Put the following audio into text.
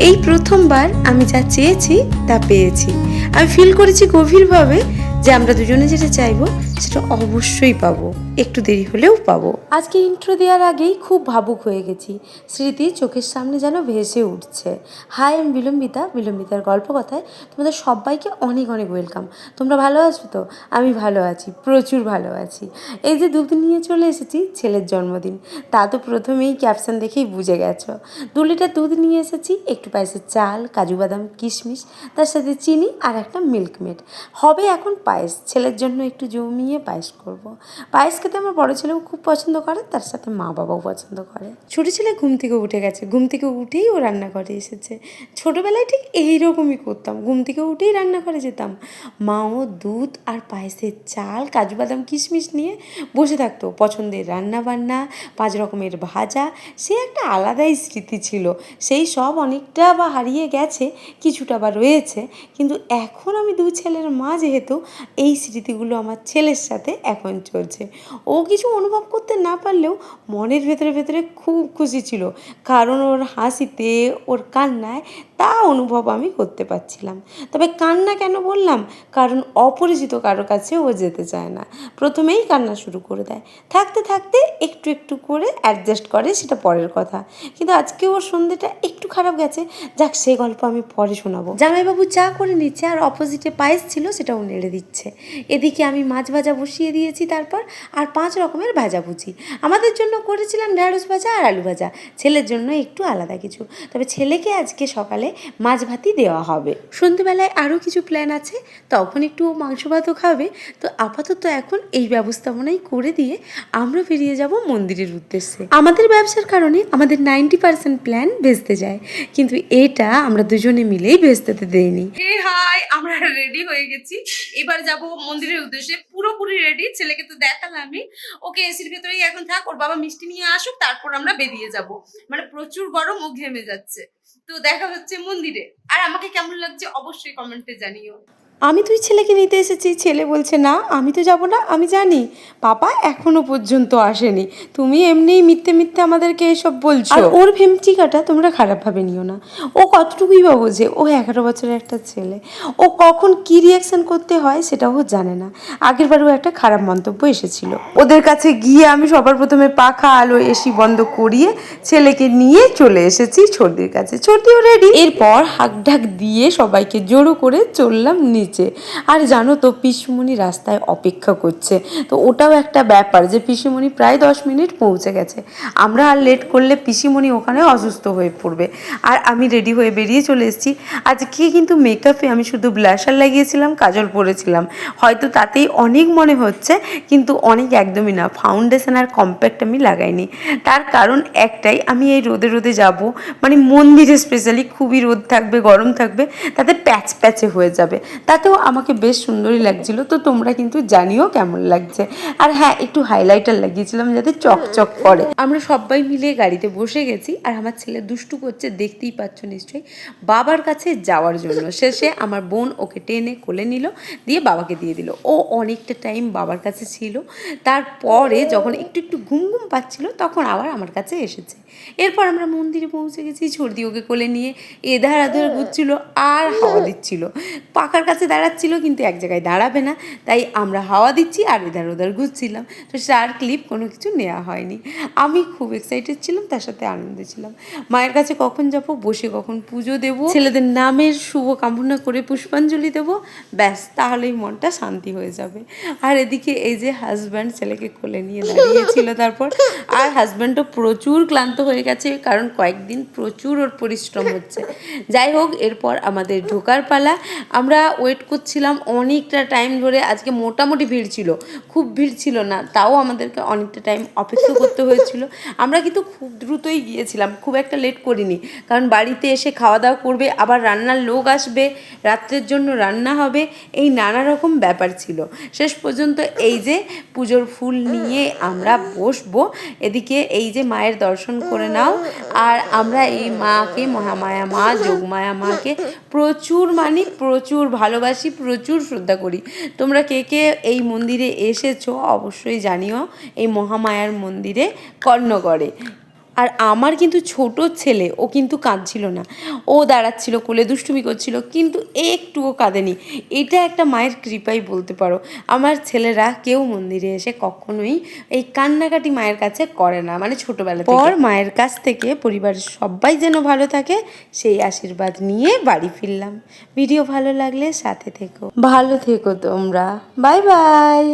এই প্রথমবার আমি যা চেয়েছি তা পেয়েছি। আমি ফিল করেছি গভীরভাবে যে আমরা দুজনে যেটা চাইবো সেটা অবশ্যই পাবো, একটু দেরি হলেও পাবো। আজকে ইন্ট্রো দেওয়ার আগেই খুব ভাবুক হয়ে গেছি। স্মৃতি চোখের সামনে যেন ভেসে উঠছে। হাই, আমি বিলম্বিতার গল্প কথায় তোমাদের সবাইকে অনেক অনেক ওয়েলকাম। তোমরা ভালো আছো তো? আমি ভালো আছি, প্রচুর ভালো আছি। এই যে দুধ নিয়ে চলে এসেছি, ছেলের জন্মদিন, তা তো প্রথমেই ক্যাপশন দেখেই বুঝে গেছো। 2 লিটার দুধ নিয়ে এসেছি, একটু পায়েসের চাল, কাজু বাদাম, কিশমিশ, তার সাথে চিনি আর একটা মিল্কমেড। হবে এখন পায়েস। ছেলের জন্য একটু জমিয়ে পায়েস করব। পায়েস খেতে আমার বড় ছেলেও খুব পছন্দ করে, তার সাথে মা বাবাও পছন্দ করে। ছোটো ছেলে ঘুম থেকে উঠে গেছে, ঘুম থেকে উঠেই ও রান্নাঘরে এসেছে। ছোটোবেলায় ঠিক এইরকমই করতাম, ঘুম থেকে উঠেই রান্নাঘরে যেতাম। মাও দুধ আর পায়েসের চাল, কাজু বাদাম, কিশমিশ নিয়ে বসে থাকতো। পছন্দের রান্না বান্না, 5 রকমের ভাজা, সে একটা আলাদাই স্মৃতি ছিল। সেই সব অনেকটা বা হারিয়ে গেছে, কিছুটা বা রয়েছে, কিন্তু এখন আমি 2 ছেলের মা যেহেতু, এই স্মৃতিগুলো আমার ছেলের সাথে এখন চলছে। ও কিছু অনুভব করতে না পারলেও মনের ভেতরে ভেতরে খুব খুশি ছিল, কারণ ওর হাসিতে, ওর কান্নায় তা অনুভব আমি করতে পারছিলাম। তবে কান্না কেন বললাম? কারণ অপরিচিত কারো কাছে ও যেতে চায় না, প্রথমেই কান্না শুরু করে দেয়। থাকতে থাকতে একটু একটু করে অ্যাডজাস্ট করে, সেটা পরের কথা। কিন্তু আজকে ওর সন্ধ্যেটা একটু খারাপ গেছে, যাক সে গল্প আমি পরে শোনাবো। জামাইবাবু চা করে নিচ্ছে আর অপোজিটে পায়েস ছিল, সেটাও নেড়ে দিচ্ছে। এদিকে আমি মাছ ভাজা বসিয়ে দিয়েছি, তারপর আর 5 রকমের ভাজাভুজি। আমাদের জন্য করেছিলাম ঢ্যাঁড়স ভাজা আর আলু ভাজা, ছেলের জন্য একটু আলাদা কিছু। তবে ছেলেকে আজকে সকালে মাছ ভাতই দেওয়া হবে। সন্ধ্যেবেলায় আরও কিছু প্ল্যান আছে, তখন একটু মাংস ভাতও খাবে। তো আপাতত এখন এই ব্যবস্থাপনাই করে দিয়ে আমরা বেরিয়ে যাব মন্দিরের উদ্দেশ্যে। আমাদের ব্যবসার কারণে আমাদের 90% প্ল্যান ভেস্তে যায়, কিন্তু এটা আমরা দুজনে মিলেই ভেস্তেতে দেইনি। হাই, আমরা রেডি হয়ে গেছি, এবার যাব মন্দিরের উদ্দেশ্যে। পুরোপুরি রেডি, ছেলেকে তো দেখালাম আমি, ওকে এসির ভেতরেই এখন থাক, ওর বাবা মিষ্টি নিয়ে আসুক, তারপর আমরা বেরিয়ে যাব। মানে প্রচুর গরম, ও ঘেমে যাচ্ছে। তো দেখা হচ্ছে মন্দিরে। আর আমাকে কেমন লাগছে অবশ্যই কমেন্টে জানিও। আমি তুই ছেলেকে নিতে এসেছি, ছেলে বলছে না আমি তো যাব না, আমি জানি পাপা এখনো পর্যন্ত আসেনি, তুমি এমনিই মিথ্যে মিথ্যে আমাদেরকে এসব বলছো। আর ওর ভেমচিকাটা তোমরা খারাপভাবে নিও না, ও কতটুকুই বা বোঝে, ও 11 বছরের একটা ছেলে, ও কখন কি রিয়াকশন করতে হয় সেটাও জানে না। আগেরবারও একটা খারাপ মন্তব্য এসেছিল ওদের কাছে, গিয়ে আমি সবার প্রথমে পাখা আলো এসি বন্ধ করিয়ে ছেলেকে নিয়ে চলে এসেছি ছর্দির কাছে। ছর্দিও রেডি। এরপর হাঁকঢাক দিয়ে সবাইকে জড়ো করে চললাম নিচে। আর জানো তো পিসিমণি রাস্তায় অপেক্ষা করছে, তো ওটাও একটা ব্যাপার যে পিসিমণি প্রায় 10 মিনিট পৌঁছে গেছে। আমরা আর লেট করলে পিসিমণি ওখানে অসুস্থ হয়ে পড়বে। আর আমি রেডি হয়ে বেরিয়ে চলে এসেছি। আজকে কিন্তু মেকআপে আমি শুধু ব্লাশার লাগিয়েছিলাম, কাজল পরেছিলাম, হয়তো তাতেই অনেক মনে হচ্ছে, কিন্তু অনেক একদমই না। ফাউন্ডেশন আর কম্প্যাক্ট আমি লাগাইনি, তার কারণ একটাই, আমি এই রোদে রোদে যাব, মানে মন্দিরে স্পেশালি খুবই রোদ থাকবে, গরম থাকবে, তাতে প্যাচ প্যাচে হয়ে যাবে। তাতেও আমাকে বেশ সুন্দরই লাগছিল, তো তোমরা কিন্তু জানিও কেমন লাগছে। আর হ্যাঁ, একটু হাইলাইটার লাগিয়েছিলাম যাতে চকচক করে। আমরা সবাই মিলে গাড়িতে বসে গেছি, আর আমার ছেলে দুষ্টু করছে, দেখতেই পাচ্ছ নিশ্চয়ই, বাবার কাছে যাওয়ার জন্য। শেষে আমার বোন ওকে টেনে কোলে নিল, দিয়ে বাবাকে দিয়ে দিল। ও অনেকটা টাইম বাবার কাছে ছিল, তারপরে যখন একটু একটু ঘুম ঘুম পাচ্ছিল তখন আবার আমার কাছে এসেছে। এরপর আমরা মন্দিরে পৌঁছে গেছি। ছর্দি ওকে কোলে নিয়ে এধার আধার ঘুরছিল আর হাওয়া দিচ্ছিল। পাখার কাছে দাঁড়াচ্ছিল, কিন্তু এক জায়গায় দাঁড়াবে না, তাই আমরা হাওয়া দিচ্ছি আর এধার ওধার ঘুরছিলাম। তো সার ক্লিপ কোনো কিছু নেওয়া হয়নি। আমি খুব এক্সাইটেড ছিলাম, তার সাথে আনন্দে ছিলাম। মায়ের কাছে কখন যাব, বসে কখন পুজো দেব, ছেলেদের নামের শুভ কামনা করে পুষ্পাঞ্জলি দেব, ব্যাস তাহলেই মনটা শান্তি হয়ে যাবে। আর এদিকে এই যে হাজব্যান্ড ছেলেকে কোলে নিয়ে দাঁড়িয়েছিল তারপর, আর হাজব্যান্ডও প্রচুর ক্লান্ত হয়ে গেছে, কারণ কয়েকদিন প্রচুর ওর পরিশ্রম হচ্ছে। যাই হোক, এরপর আমাদের ঢোকার পালা। আমরা ওয়েট করছিলাম অনেকটা টাইম ধরে। আজকে মোটামুটি ভিড় ছিল, খুব ভিড় ছিল না, তাও আমাদেরকে অনেকটা টাইম অপেক্ষা করতে হয়েছিল। আমরা কিন্তু খুব দ্রুতই গিয়েছিলাম, খুব একটা লেট করিনি, কারণ বাড়িতে এসে খাওয়া দাওয়া করবে, আবার রান্নার লোক আসবে, রাত্রের জন্য রান্না হবে, এই নানা রকম ব্যাপার ছিল। শেষ পর্যন্ত এই যে পুজোর ফুল নিয়ে আমরা বসবো। এদিকে এই যে মায়ের দর্শন করে নাও। আর আমরা এই মাকে, মহামায়া মা, যোগমায়া মাকে প্রচুর মানি, প্রচুর ভালোবাসি, প্রচুর শ্রদ্ধা করি। তোমরা কে কে এই মন্দিরে এসেছো অবশ্যই জানিও, এই মহামায়ার মন্দিরে কর্ণগড়ে। আর আমার কিন্তু ছোট ছেলে, ও কিন্তু কাঁদছিল না, ও দাঁড়াচ্ছিল কোলে, দুষ্টুমি করছিল, কিন্তু একটুও কাঁদেনি। এটা একটা মায়ের কৃপাই বলতে পারো। আমার ছেলেরা কেউ মন্দিরে এসে কখনোই এই কান্নাকাটি মায়ের কাছে করে না, মানে ছোটোবেলা থেকে। মায়ের কাছ থেকে পরিবারের সবাই যেন ভালো থাকে সেই আশীর্বাদ নিয়ে বাড়ি ফিরলাম। ভিডিও ভালো লাগলে সাথে থেকো, ভালো থেকো তোমরা। Bye bye.